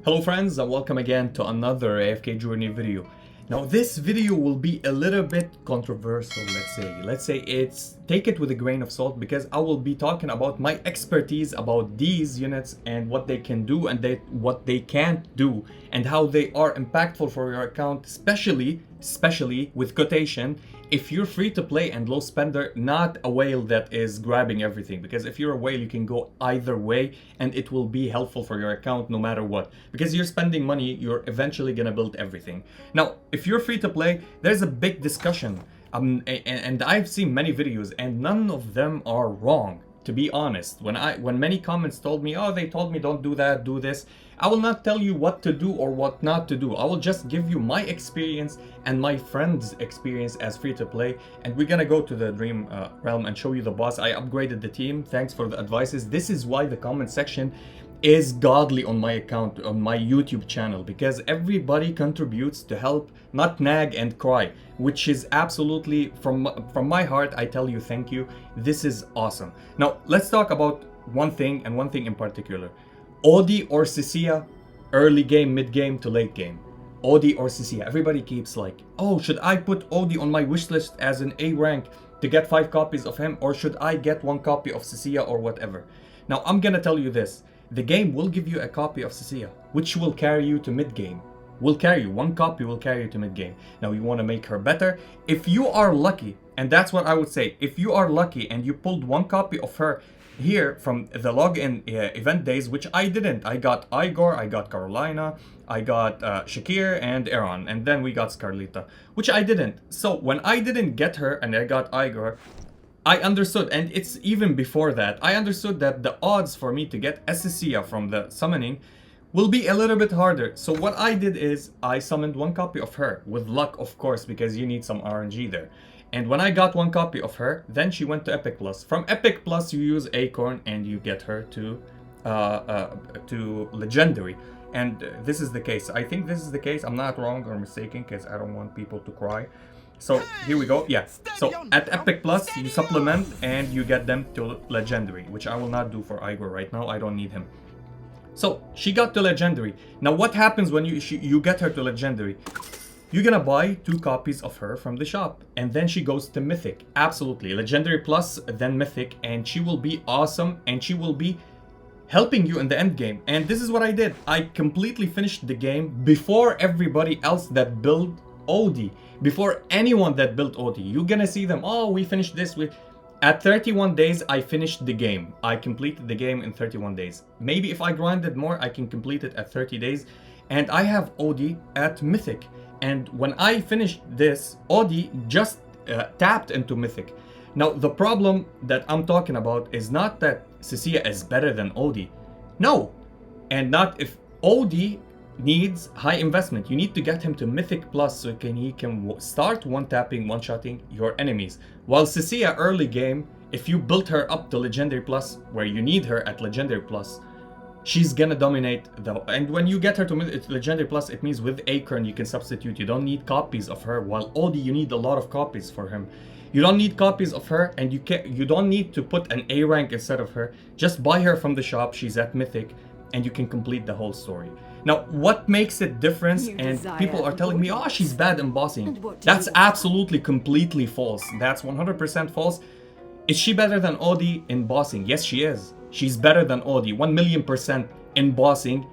Hello friends and welcome again to another AFK journey video. Now this video will be a little bit controversial, let's say take it with a grain of salt, because I will be talking about my expertise about these units and what they can do and what they can't do and how they are impactful for your account, especially with quotation if you're free to play and low spender, not a whale that is grabbing everything. Because if you're a whale, you can go either way and it will be helpful for your account no matter what. Because you're spending money, you're eventually gonna build everything. Now, if you're free to play, there's a big discussion. And I've seen many videos and none of them are wrong. To be honest, when many comments told me, oh, they told me don't do that, do this, I will not tell you what to do or what not to do. I will just give you my experience and my friend's experience as free to play, and we're gonna go to the dream realm and show you the boss. I upgraded the team. Thanks for the advices. This is why the comment section is godly on my account, on my YouTube channel, because everybody contributes to help, not nag and cry, which is absolutely from my heart. I tell you thank you. This is awesome. Now let's talk about one thing, and one thing in particular. Odie or Cecia, early game, mid game to late game. Odie or Cecia. Everybody keeps like, oh, should I put Odie on my wish list as an A rank to get 5 copies of him, or should I get 1 copy of Cecia or whatever? Now I'm gonna tell you this. The game will give you a copy of Cecia, which will carry you to mid game. Will carry you, 1 copy will carry you to mid game. Now you want to make her better. If you are lucky, and that's what I would say, if you are lucky and you pulled 1 copy of her here from the login event days, which I didn't. I got Igor, I got Carolina, I got Shakir and Aaron, and then we got Scarlita, which I didn't. So when I didn't get her and I got Igor, I understood, and it's even before that, I understood that the odds for me to get a Cecia from the summoning will be a little bit harder. So what I did is I summoned 1 copy of her, with luck of course, because you need some RNG there. And when I got 1 copy of her, then she went to Epic Plus. From Epic Plus you use Acorn and you get her to Legendary. And this is the case. I think this is the case. I'm not wrong or mistaken, because I don't want people to cry. So here we go. Yeah. So at Epic Plus you supplement and you get them to Legendary, which I will not do for Igor right now. I don't need him. So she got to Legendary. Now what happens when you get her to Legendary? You're gonna buy 2 copies of her from the shop, and then she goes to Mythic. Absolutely. Legendary Plus, then Mythic, and she will be awesome, and she will be helping you in the end game. And this is what I did. I completely finished the game before everybody else that built Odie. Before anyone that built Odie. You're gonna see them, oh, we finished this. At 31 days, I finished the game. I completed the game in 31 days. Maybe if I grinded more, I can complete it at 30 days. And I have Odie at Mythic. And when I finished this, Odie just tapped into Mythic. Now, the problem that I'm talking about is not that Cecia is better than Odie. No. And not if Odie needs high investment. You need to get him to Mythic Plus so he can start one-tapping, one-shotting your enemies. While Cecia early game, if you built her up to Legendary Plus, where you need her at Legendary Plus, she's gonna dominate and when you get her to Legendary Plus, it means with Acorn you can substitute. You don't need copies of her, while Odie you need a lot of copies for him. You don't need copies of her, and you don't need to put an A rank instead of her. Just buy her from the shop, she's at Mythic, and you can complete the whole story. Now, what makes it different, and people are telling me, oh, she's bad in bossing. That's absolutely completely false. That's 100% false. Is she better than Odie in bossing? Yes, she is. She's better than Odie, 1,000,000% in bossing,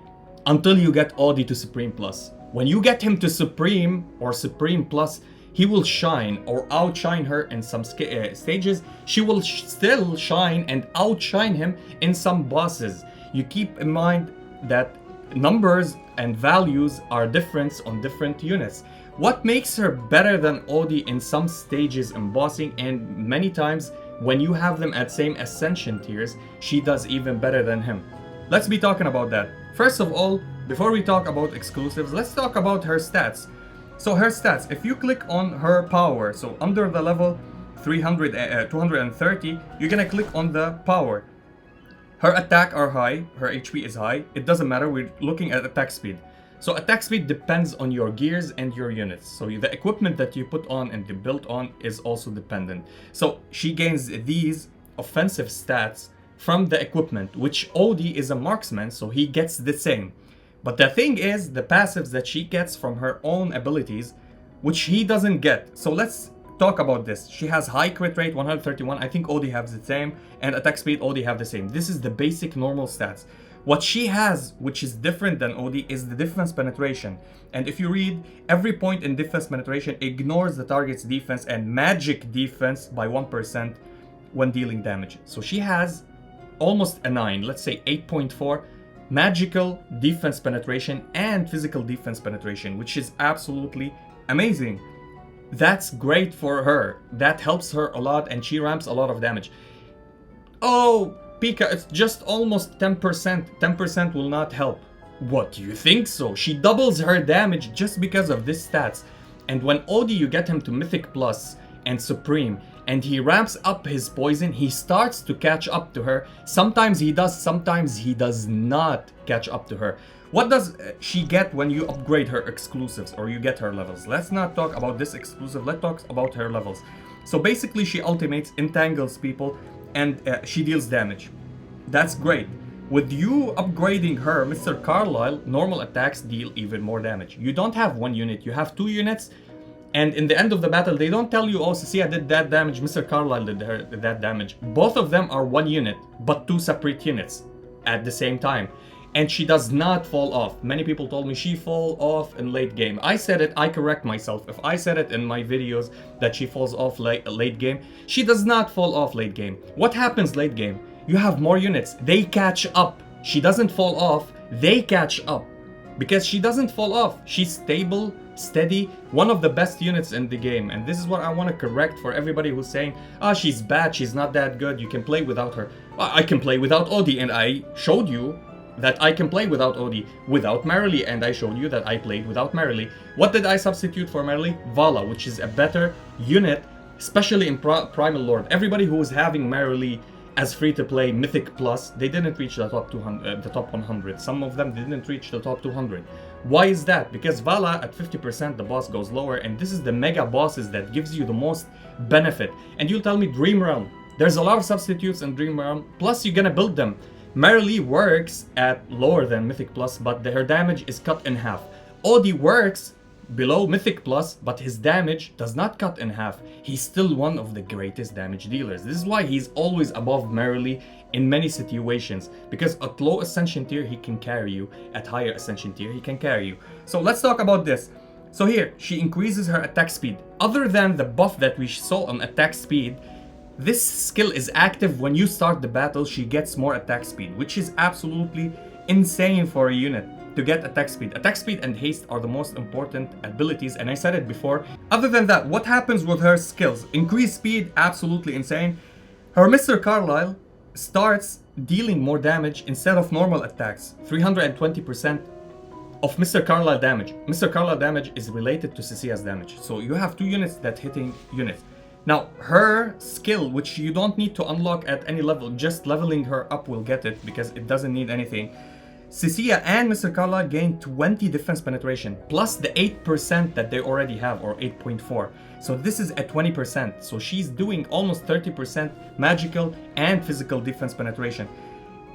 until you get Odie to Supreme Plus. When you get him to Supreme or Supreme Plus, he will shine or outshine her in some stages. She will still shine and outshine him in some bosses. You keep in mind that numbers and values are different on different units. What makes her better than Odie in some stages in bossing, and many times when you have them at same ascension tiers, she does even better than him. Let's be talking about that. First of all, before we talk about exclusives, let's talk about her stats. So her stats, if you click on her power, so under the level 230, you're gonna click on the power. Her attack are high, her HP is high. It doesn't matter, we're looking at attack speed. So attack speed depends on your gears and your units. So the equipment that you put on and you build on is also dependent. So she gains these offensive stats from the equipment, which Odie is a marksman, so he gets the same. But the thing is, the passives that she gets from her own abilities, which he doesn't get. So let's talk about this. She has high crit rate, 131. I think Odie has the same. And attack speed, Odie have the same. This is the basic normal stats. What she has, which is different than Odie, is the defense penetration. And if you read, every point in defense penetration ignores the target's defense and magic defense by 1% when dealing damage. So she has almost a 9, let's say 8.4 magical defense penetration and physical defense penetration, which is absolutely amazing. That's great for her. That helps her a lot and she ramps a lot of damage. Oh, Pika, it's just almost 10%. 10% will not help. What, do you think so? She doubles her damage just because of this stats. And when Odie, you get him to Mythic Plus and Supreme, and he ramps up his poison, he starts to catch up to her. Sometimes he does, sometimes he does not catch up to her. What does she get when you upgrade her exclusives or you get her levels? Let's not talk about this exclusive, let's talk about her levels. So basically she ultimates, entangles people, and she deals damage. That's great. With you upgrading her, Mr. Carlisle, normal attacks deal even more damage. You don't have one unit, you have 2 units. And in the end of the battle, they don't tell you, oh, Cecia did that damage, Mr. Carlisle did that damage. Both of them are 1 unit, but 2 separate units at the same time. And she does not fall off. Many people told me she fall off in late game. I said it, I correct myself. If I said it in my videos that she falls off late game, she does not fall off late game. What happens late game? You have more units, they catch up. She doesn't fall off, they catch up. Because she doesn't fall off, she's stable, steady, one of the best units in the game. And this is what I want to correct for everybody who's saying, ah, she's bad, she's not that good, you can play without her. Well, I can play without Odie, and I showed you that I can play without Odie, without Marilee, and I showed you that I played without Marilee. What did I substitute for Marilee? Vala, which is a better unit, especially in Primal Lord. Everybody who was having Marilee as free-to-play Mythic Plus, they didn't reach the top 200, the top 100. Some of them didn't reach the top 200. Why is that? Because Vala at 50% the boss goes lower, and this is the mega bosses that gives you the most benefit. And you'll tell me Dream Realm. There's a lot of substitutes in Dream Realm, plus you're gonna build them. Marilee works at lower than Mythic Plus, but her damage is cut in half. Odie works below Mythic Plus, but his damage does not cut in half. He's still one of the greatest damage dealers. This is why he's always above Marilee in many situations, because at low Ascension tier he can carry you, at higher Ascension tier he can carry you. So let's talk about this. So here, she increases her attack speed. Other than the buff that we saw on attack speed, this skill is active when you start the battle. She gets more attack speed, which is absolutely insane for a unit to get attack speed. Attack speed and haste are the most important abilities, and I said it before. Other than that, what happens with her skills? Increased speed, absolutely insane. Her Mr. Carlisle starts dealing more damage instead of normal attacks. 320% of Mr. Carlisle damage. Mr. Carlisle damage is related to Cecia's damage. So you have 2 units that hitting units. Now, her skill, which you don't need to unlock at any level, just leveling her up will get it because it doesn't need anything. Cecia and Mr. Carlisle gain 20 defense penetration, plus the 8% that they already have, or 8.4. So this is at 20%. So she's doing almost 30% magical and physical defense penetration.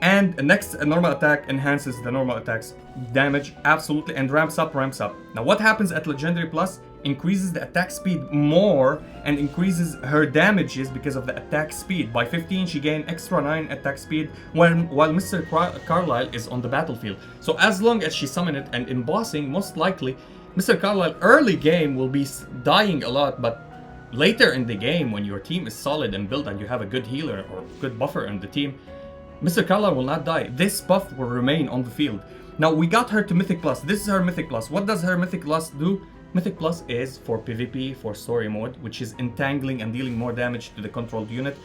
And next, a normal attack enhances the normal attack's damage, absolutely, and ramps up. Now what happens at Legendary Plus? Increases the attack speed more and increases her damages because of the attack speed. By 15, she gained extra 9 attack speed while Mr. Carlisle is on the battlefield. So as long as she summon it, and in bossing, most likely, Mr. Carlisle early game will be dying a lot, but later in the game, when your team is solid and built and you have a good healer or good buffer in the team, Mr. Carlisle will not die. This buff will remain on the field. Now we got her to Mythic Plus. This is her Mythic Plus. What does her Mythic Plus do? Mythic Plus is for PvP, for story mode, which is entangling and dealing more damage to the controlled unit,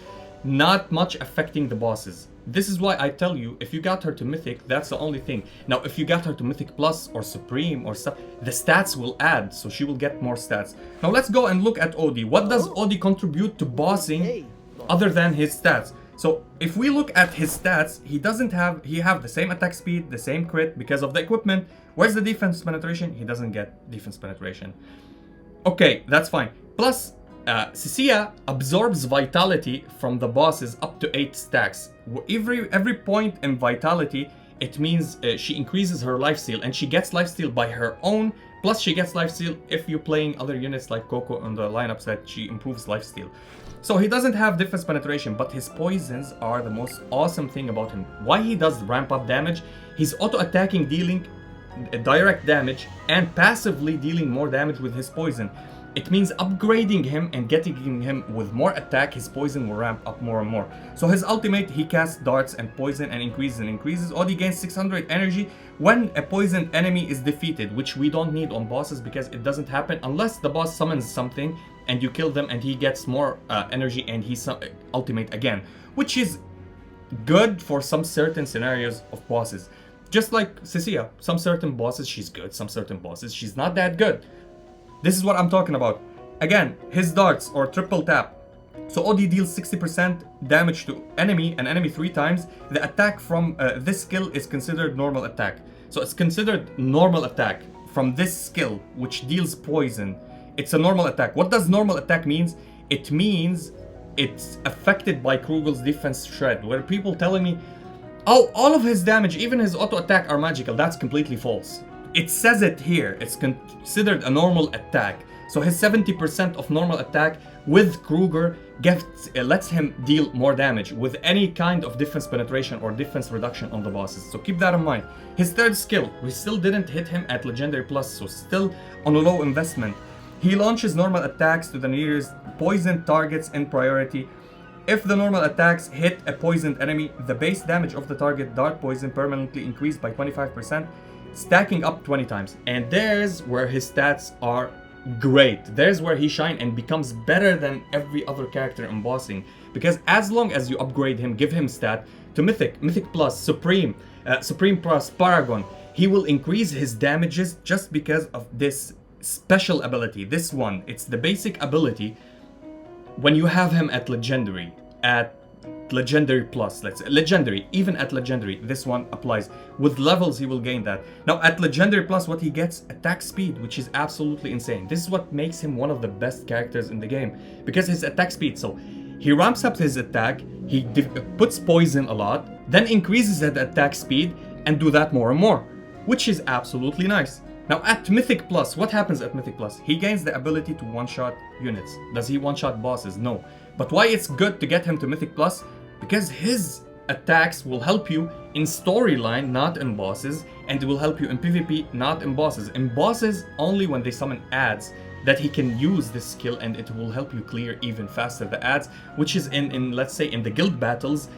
not much affecting the bosses. This is why I tell you, if you got her to Mythic, that's the only thing. Now, if you got her to Mythic Plus or Supreme or stuff, the stats will add, so she will get more stats. Now let's go and look at Odie. What does Odie contribute to bossing other than his stats? So if we look at his stats, he have the same attack speed, the same crit because of the equipment. Where's the defense penetration? He doesn't get defense penetration. Okay, that's fine. Plus, Cecia absorbs vitality from the bosses up to 8 stacks. Every point in vitality it means she increases her lifesteal, and she gets lifesteal by her own, plus she gets lifesteal if you're playing other units like Coco on the lineups that she improves lifesteal. So he doesn't have defense penetration, but his poisons are the most awesome thing about him. Why he does ramp up damage? He's auto-attacking, dealing direct damage, and passively dealing more damage with his poison. It means upgrading him and getting him with more attack, his poison will ramp up more and more. So his ultimate, he casts darts and poison and increases. Odie gains 600 energy when a poisoned enemy is defeated, which we don't need on bosses because it doesn't happen unless the boss summons something and you kill them and he gets more energy and he ultimate again, which is good for some certain scenarios of bosses. Just like Cecia, some certain bosses she's good, some certain bosses she's not that good. This is what I'm talking about. Again, his darts or triple tap. So Odie deals 60% damage to an enemy 3 times. The attack from this skill is considered normal attack. So it's considered normal attack from this skill, which deals poison. It's a normal attack. What does normal attack means? It means it's affected by Krugel's defense shred, where people telling me, oh, all of his damage, even his auto attack are magical. That's completely false. It says it here, it's considered a normal attack. So his 70% of normal attack with Croaker lets him deal more damage with any kind of defense penetration or defense reduction on the bosses. So keep that in mind. His third skill, we still didn't hit him at Legendary Plus, so still on a low investment. He launches normal attacks to the nearest poisoned targets in priority. If the normal attacks hit a poisoned enemy, the base damage of the target dart poison permanently increased by 25%. Stacking up 20 times. And there's where his stats are great. There's where he shines and becomes better than every other character in bossing. Because as long as you upgrade him, give him stat to Mythic, Mythic Plus, Supreme, Supreme Plus, Paragon, he will increase his damages just because of this special ability. This one, it's the basic ability. When you have him at Legendary, at Legendary Plus, let's say Legendary, even at Legendary, this one applies. With levels he will gain that. Now at Legendary Plus, what he gets, attack speed, which is absolutely insane. This is what makes him one of the best characters in the game, because his attack speed. So he ramps up his attack, he puts poison a lot, then increases that attack speed and do that more and more, which is absolutely nice. Now at Mythic Plus, what happens at Mythic Plus? He gains the ability to one-shot units. Does he one-shot bosses? No. But why it's good to get him to Mythic Plus? Because his attacks will help you in storyline, not in bosses, and it will help you in PvP, not in bosses. In bosses, only when they summon ads that he can use this skill, and it will help you clear even faster the ads, which is in let's say in the guild battles,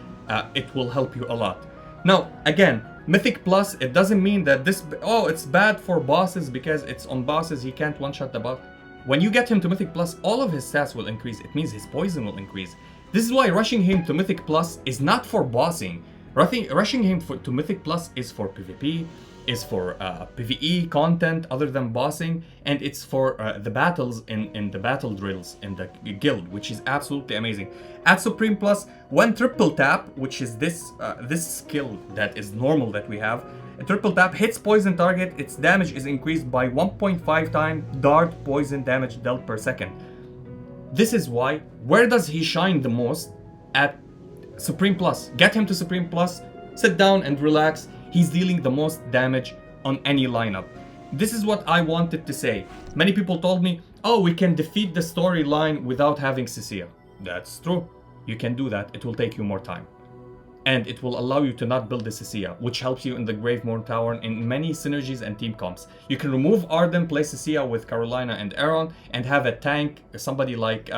it will help you a lot. Now again, Mythic Plus, it doesn't mean that this, oh, it's bad for bosses because it's on bosses, he can't one-shot the boss. When you get him to Mythic Plus, all of his stats will increase. It means his poison will increase. This is why rushing him to Mythic Plus is not for bossing. Rushing him to Mythic Plus is for PvP, is for PvE content other than bossing, and it's for the battles in the battle drills in the guild, which is absolutely amazing. At Supreme Plus, when triple tap, which is this skill that is normal that we have, a triple tap hits poison target, its damage is increased by 1.5 times dart poison damage dealt per second. This is why, where does he shine the most? At Supreme Plus. Get him to Supreme Plus, sit down and relax. He's dealing the most damage on any lineup. This is what I wanted to say. Many people told me, oh, we can defeat the storyline without having Cecia. That's true. You can do that. It will take you more time. And it will allow you to not build the Cecia, which helps you in the Gravemorn Tower in many synergies and team comps. You can remove Arden, play Cecia with Carolina and Aaron, and have a tank, somebody like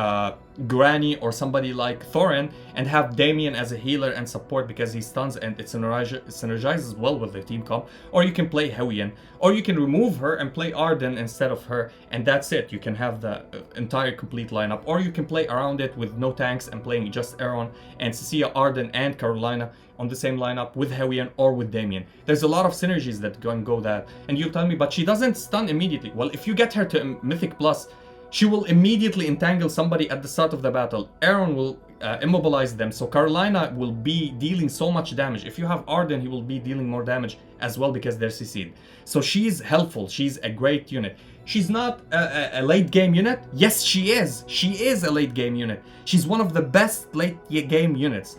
Granny or somebody like Thorin, and have Damien as a healer and support because he stuns and it synergizes well with the team comp. Or you can play Hewian, or you can remove her and play Arden instead of her, and that's it. You can have the entire complete lineup. Or you can play around it with no tanks and playing just Aaron and Cecia, Arden and Carolina on the same lineup with Hewian or with Damien. There's a lot of synergies that go that. And you'll tell me, but she doesn't stun immediately. Well, if you get her to Mythic Plus, she will immediately entangle somebody at the start of the battle. Aaron will immobilize them, so Carolina will be dealing so much damage. If you have Arden, he will be dealing more damage as well because they're CC'd. So she's helpful, she's a great unit. She's not a late game unit. Yes, she is. She is a late game unit. She's one of the best late game units.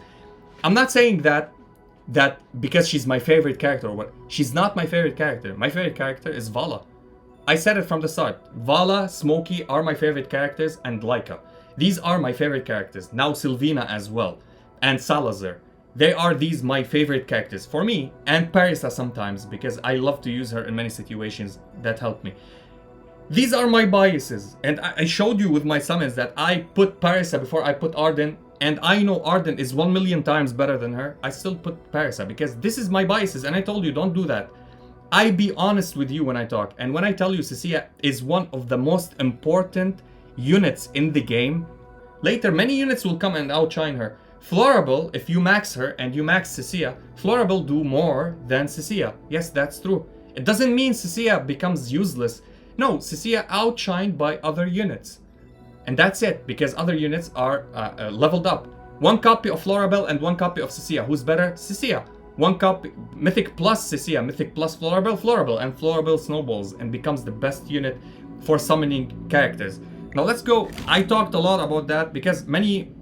I'm not saying that that because she's my favorite character or what. She's not my favorite character. My favorite character is Vala. I said it from the start. Vala, Smokey are my favorite characters, and Laika. These are my favorite characters. Now Sylvina as well. And Salazar. They are these my favorite characters for me, and Parisa sometimes, because I love to use her in many situations that help me. These are my biases, and I showed you with my summons that I put Parisa before I put Arden, and I know Arden is 1,000,000 times better than her. I still put Parisa because this is my biases, and I told you don't do that. I be honest with you when I talk, and when I tell you Cecia is one of the most important units in the game, later many units will come and outshine her. Florable, if you max her and you max Cecia, Florable do more than Cecia. Yes, that's true. It doesn't mean Cecia becomes useless. No, Cecia outshined by other units. And that's it, because other units are leveled up. One copy of Florable and one copy of Cecia. Who's better? Cecia. One copy, Mythic plus Cecia, Mythic plus Florable, Florable, and Florable snowballs and becomes the best unit for summoning characters. Now let's go. I talked a lot about that because many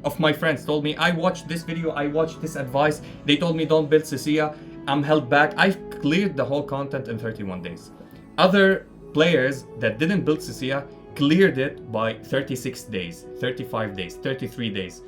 of my friends told me, I watched this video, I watched this advice, they told me don't build Cecia, I'm held back. I've cleared the whole content in 31 days. Other players that didn't build Cecia cleared it by 36 days, 35 days, 33 days.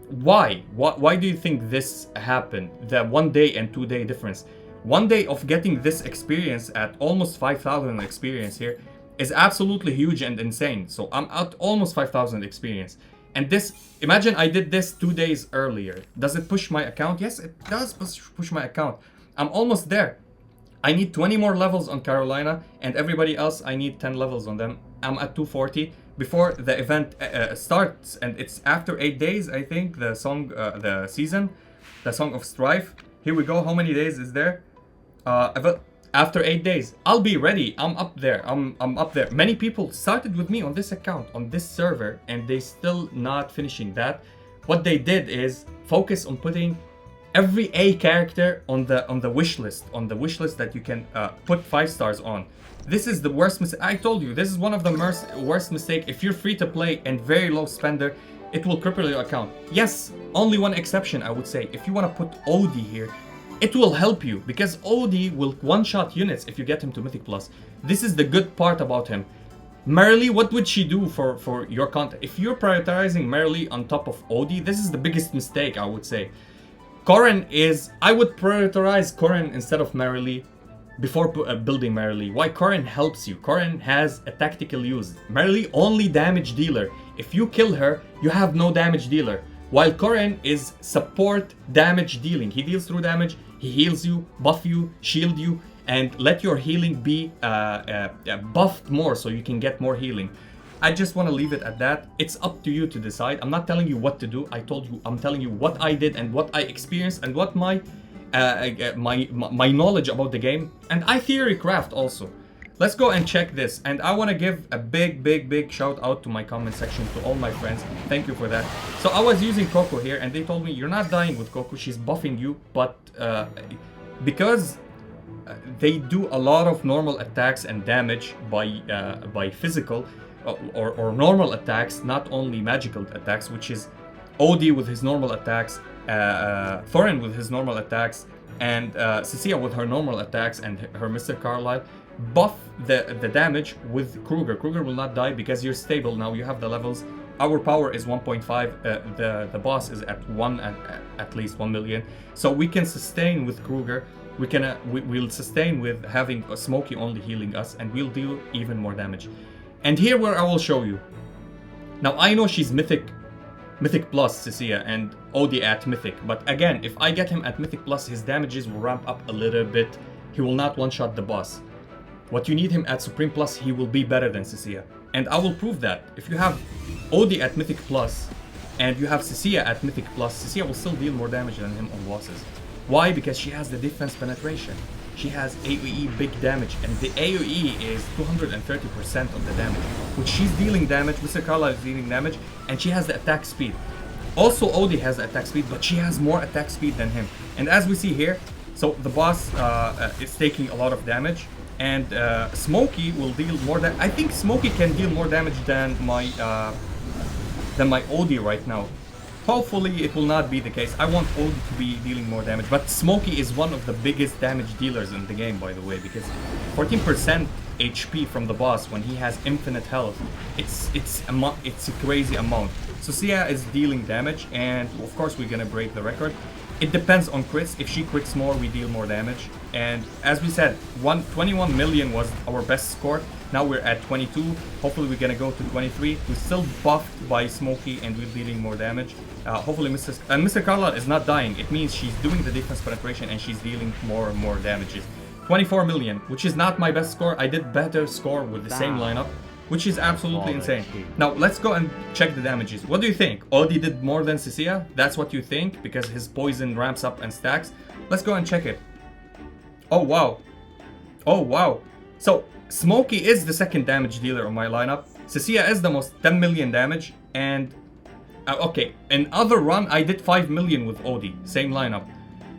Why? Why do you think this happened? The 1 day and 2 day difference. 1 day of getting this experience at almost 5,000 experience here is absolutely huge and insane. So I'm at almost 5,000 experience. And this, imagine I did this 2 days earlier. Does it push my account? Yes, it does push my account. I'm almost there. I need 20 more levels on Carolina, and everybody else, I need 10 levels on them. I'm at 240 before the event starts, and it's after 8 days, I think, the song, the season, the Song of Strife. Here we go. How many days is there? After 8 days, I'll be ready. I'm up there. I'm up there. Many people started with me on this account, on this server, and they still not finishing that. What they did is focus on putting every A character on the wish list, that you can put 5 stars on. This is the worst mistake. I told you, this is one of the worst mistake. If you're free to play and very low spender, it will cripple your account. Yes, only one exception I would say. If you want to put Odie here, it will help you because Odie will one-shot units if you get him to Mythic Plus. This is the good part about him. Marilee, what would she do for your content? If you're prioritizing Marilee on top of Odie, this is the biggest mistake I would say. Corrin is... I would prioritize Corrin instead of Marilee before building Marilee. Why? Corrin helps you. Corrin has a tactical use. Marilee only damage dealer. If you kill her, you have no damage dealer. While Corrin is support damage dealing. He deals through damage, he heals you, buff you, shield you, and let your healing be buffed more so you can get more healing. I just want to leave it at that. It's up to you to decide. I'm not telling you what to do. I told you, I'm telling you what I did and what I experienced and what my knowledge about the game. And I theory craft also. Let's go and check this. And I want to give a big shout out to my comment section, to all my friends. Thank you for that. So I was using Coco here and they told me, you're not dying with Coco, she's buffing you. But because they do a lot of normal attacks and damage by physical or normal attacks, not only magical attacks, which is Odie with his normal attacks, Thorin with his normal attacks, and Cecia with her normal attacks and her Mr. Carlisle. Buff the damage with Croaker. Croaker will not die because you're stable now, you have the levels. Our power is 1.5, the boss is at 1 at least 1 million. So we can sustain with Croaker. We'll sustain with having a Smokey only healing us, and we'll deal even more damage. And here where I will show you. Now I know she's Mythic Plus Cecia and Odie at Mythic, but again, if I get him at Mythic Plus, his damages will ramp up a little bit. He will not one-shot the boss. What you need him at Supreme Plus, he will be better than Cecia. And I will prove that. If you have Odie at Mythic Plus and you have Cecia at Mythic Plus, Cecia will still deal more damage than him on bosses. Why? Because she has the defense penetration. She has AoE big damage, and the AoE is 230% of the damage. Which she's dealing damage, Mr. Carlisle is dealing damage, and she has the attack speed. Also Odie has the attack speed, but she has more attack speed than him. And as we see here, so the boss is taking a lot of damage, and Smokey will deal more damage. I think Smokey can deal more damage than my Odie right now. Hopefully it will not be the case. I want Odie to be dealing more damage, but Smokey is one of the biggest damage dealers in the game, by the way, because 14% HP from the boss when he has infinite health, it's a crazy amount. So Cecia is dealing damage, and of course we're gonna break the record. It depends on crits. If she crits more, we deal more damage. And as we said, 21 million was our best score. Now we're at 22. Hopefully we're gonna go to 23. We're still buffed by Smokey and we're dealing more damage. Hopefully Mr. Carla is not dying. It means she's doing the defense penetration and she's dealing more and more damages. 24 million, which is not my best score. I did better score with the same lineup, which is absolutely insane. Now, let's go and check the damages. What do you think? Odie did more than Cecia? That's what you think? Because his poison ramps up and stacks? Let's go and check it. Oh, wow. Oh, wow. So, Smokey is the second damage dealer on my lineup. Cecia is the most 10 million damage. And, okay, in other run, I did 5 million with Odie. Same lineup.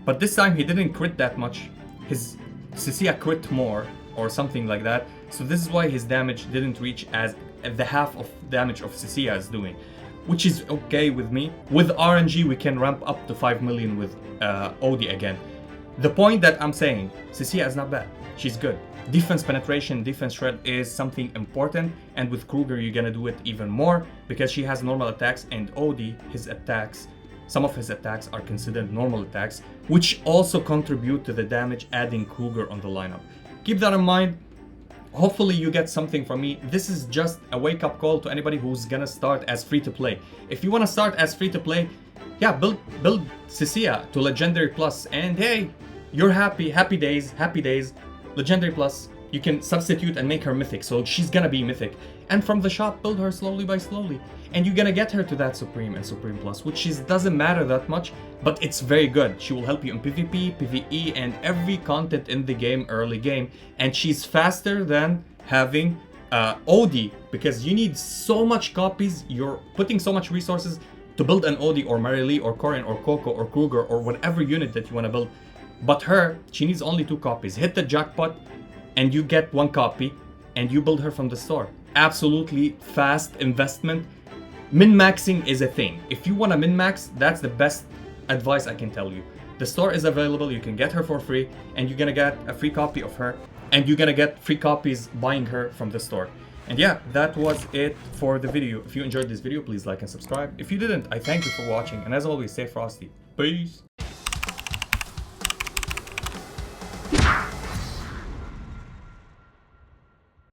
But this time, he didn't crit that much. His Cecia crit more, or something like that. So this is why his damage didn't reach as the half of damage of Cecia is doing, which is okay with me. With RNG, we can ramp up to 5 million with Odie again. The point that I'm saying, Cecia is not bad. She's good. Defense penetration, defense shred is something important, and with Croaker, you're gonna do it even more because she has normal attacks, and Odie, his attacks, some of his attacks are considered normal attacks, which also contribute to the damage adding Croaker on the lineup. Keep that in mind. Hopefully you get something from me. This is just a wake-up call to anybody who's gonna start as free-to-play. If you wanna start as free-to-play, yeah, build Cecia to Legendary Plus, and hey, you're happy days, Legendary Plus. You can substitute and make her Mythic, so she's gonna be Mythic. And from the shop, build her slowly by slowly. And you're gonna get her to that Supreme and Supreme Plus, which doesn't matter that much, but it's very good. She will help you in PvP, PvE, and every content in the game, early game. And she's faster than having Odie, because you need so much copies, you're putting so much resources to build an Odie or Marilee or Corin or Coco or Croaker or whatever unit that you wanna build. But her, she needs only 2 copies. Hit the jackpot, and you get 1 copy, and you build her from the store. Absolutely fast investment. Min-maxing is a thing. If you want to min-max, that's the best advice I can tell you. The store is available, you can get her for free, and you're gonna get a free copy of her, and you're gonna get free copies buying her from the store. And yeah, that was it for the video. If you enjoyed this video, please like and subscribe. If you didn't, I thank you for watching, and as always, stay frosty. Peace!